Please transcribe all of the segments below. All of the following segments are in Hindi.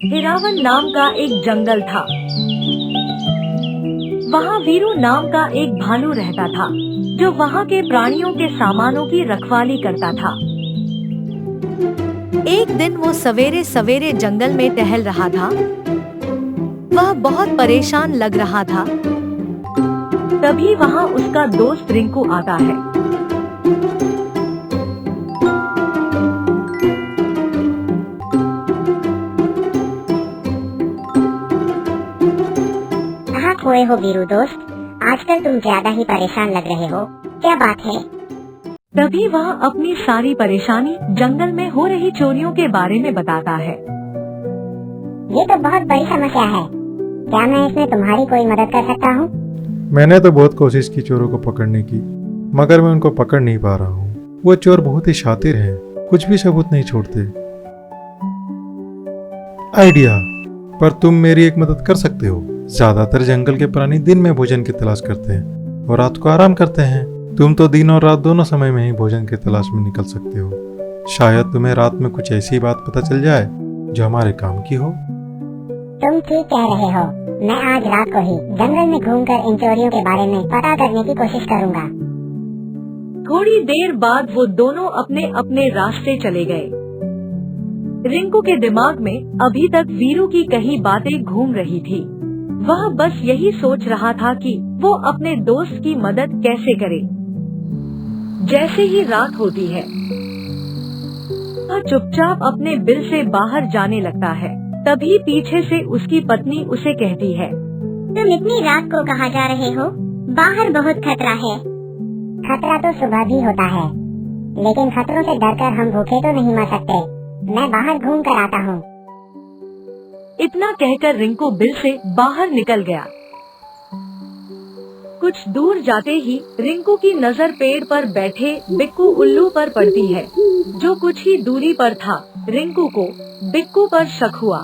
हिरावन नाम का एक जंगल था। वहाँ वीरू नाम का एक भालू रहता था, जो वहाँ के प्राणियों के सामानों की रखवाली करता था। एक दिन वो सवेरे सवेरे जंगल में टहल रहा था। वह बहुत परेशान लग रहा था। तभी वहाँ उसका दोस्त रिंकू आता है। कहाँ खोए हो वीरू दोस्त? आजकल तुम ज्यादा ही परेशान लग रहे हो, क्या बात है? तभी वह अपनी सारी परेशानी जंगल में हो रही चोरियों के बारे में बताता है। ये तो बहुत बड़ी समस्या है, क्या मैं इसमें तुम्हारी कोई मदद कर सकता हूँ? मैंने तो बहुत कोशिश की चोरों को पकड़ने की, मगर मैं उनको पकड़ नहीं पा रहा हूँ। वो चोर बहुत ही शातिर हैं, कुछ भी सबूत नहीं छोड़ते। आइडिया, पर तुम मेरी एक मदद कर सकते हो। ज्यादातर जंगल के प्राणी दिन में भोजन की तलाश करते हैं और रात को आराम करते हैं। तुम तो दिन और रात दोनों समय में ही भोजन की तलाश में निकल सकते हो। शायद तुम्हें रात में कुछ ऐसी बात पता चल जाए जो हमारे काम की हो। तुम ठीक कह रहे हो, मैं आज रात को ही जंगल में घूमकर इन चोरियों के बारे में पता करने की कोशिश करूँगा। थोड़ी देर बाद वो दोनों अपने अपने रास्ते चले गए। रिंकू के दिमाग में अभी तक वीरू की कही बातें घूम रही थी। वह बस यही सोच रहा था कि वो अपने दोस्त की मदद कैसे करे। जैसे ही रात होती है, वह चुपचाप अपने बिल से बाहर जाने लगता है। तभी पीछे से उसकी पत्नी उसे कहती है, तुम इतनी रात को कहाँ जा रहे हो? बाहर बहुत खतरा है। खतरा तो सुबह भी होता है, लेकिन खतरों से डरकर हम भूखे तो नहीं मर सकते। मैं बाहर घूम कर आता हूँ। इतना कहकर रिंकू बिल से बाहर निकल गया। कुछ दूर जाते ही रिंकू की नजर पेड़ पर बैठे बिक्कू उल्लू पर पड़ती है, जो कुछ ही दूरी पर था। रिंकू को बिक्कू पर शक हुआ,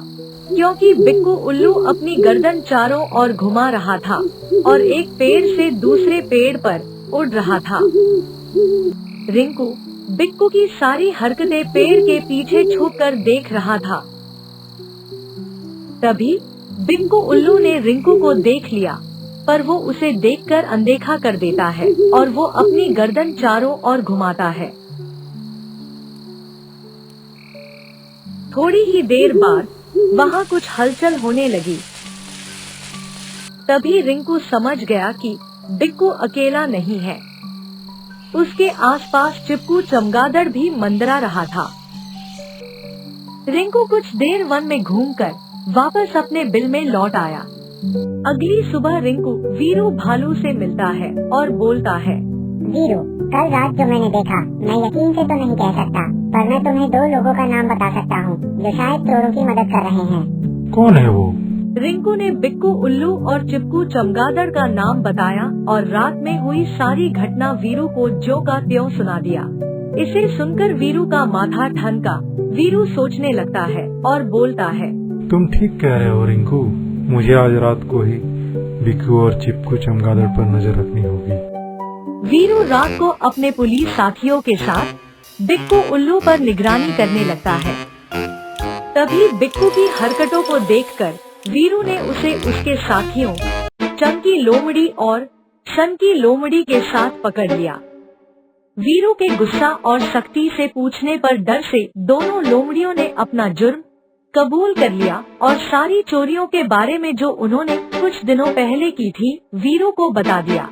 क्योंकि बिक्कू उल्लू अपनी गर्दन चारों ओर घुमा रहा था और एक पेड़ से दूसरे पेड़ पर उड़ रहा था। रिंकू बिक्कू की सारी हरकतें पेड़ के पीछे छुपकर देख रहा था। तभी बिक्कू उल्लू ने रिंकू को देख लिया, पर वो उसे देखकर अनदेखा कर देता है और वो अपनी गर्दन चारों ओर घुमाता है। थोड़ी ही देर बाद वहाँ कुछ हलचल होने लगी। तभी रिंकू समझ गया कि बिक्कू अकेला नहीं है। उसके आसपास चिपकू चमगादड़ भी मंडरा रहा था। रिंकू कुछ देर वन में घूमकर वापस अपने बिल में लौट आया। अगली सुबह रिंकू वीरू भालू से मिलता है और बोलता है, वीरू, कल रात जो मैंने देखा, मैं यकीन से तो नहीं कह सकता, पर मैं तुम्हें दो लोगों का नाम बता सकता हूँ जो शायद चोरों की मदद कर रहे हैं। कौन है वो? रिंकू ने बिक्कू उल्लू और चिपकू चमगादड़ का नाम बताया और रात में हुई सारी घटना वीरू को ज्यों का त्यों सुना दिया। इसे सुनकर वीरू का माथा ठनका। वीरू सोचने लगता है और बोलता है, तुम ठीक कह रहे हो रिंकू, मुझे आज रात को ही बिक्कू और चिपकू चमगादड़ पर नजर रखनी होगी। वीरू रात को अपने पुलिस साथियों के साथ बिक्कू उल्लू पर निगरानी करने लगता है। तभी बिक्कू की हरकतों को देखकर वीरू ने उसे उसके साथियों चंकी लोमड़ी और सनकी लोमड़ी के साथ पकड़ लिया। वीरू के गुस्सा और सख्ती से पूछने पर डर से दोनों लोमड़ियों ने अपना जुर्म कबूल कर लिया और सारी चोरियों के बारे में जो उन्होंने कुछ दिनों पहले की थी वीरू को बता दिया।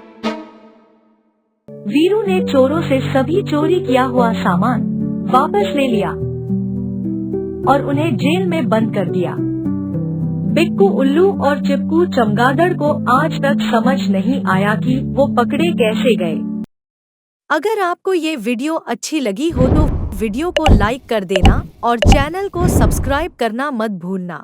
वीरू ने चोरों से सभी चोरी किया हुआ सामान वापस ले लिया और उन्हें जेल में बंद कर दिया। बिक्कू उल्लू और चिपकू चमगादड़ को आज तक समझ नहीं आया कि वो पकड़े कैसे गए। अगर आपको ये वीडियो अच्छी लगी हो तो वीडियो को लाइक कर देना और चैनल को सब्सक्राइब करना मत भूलना।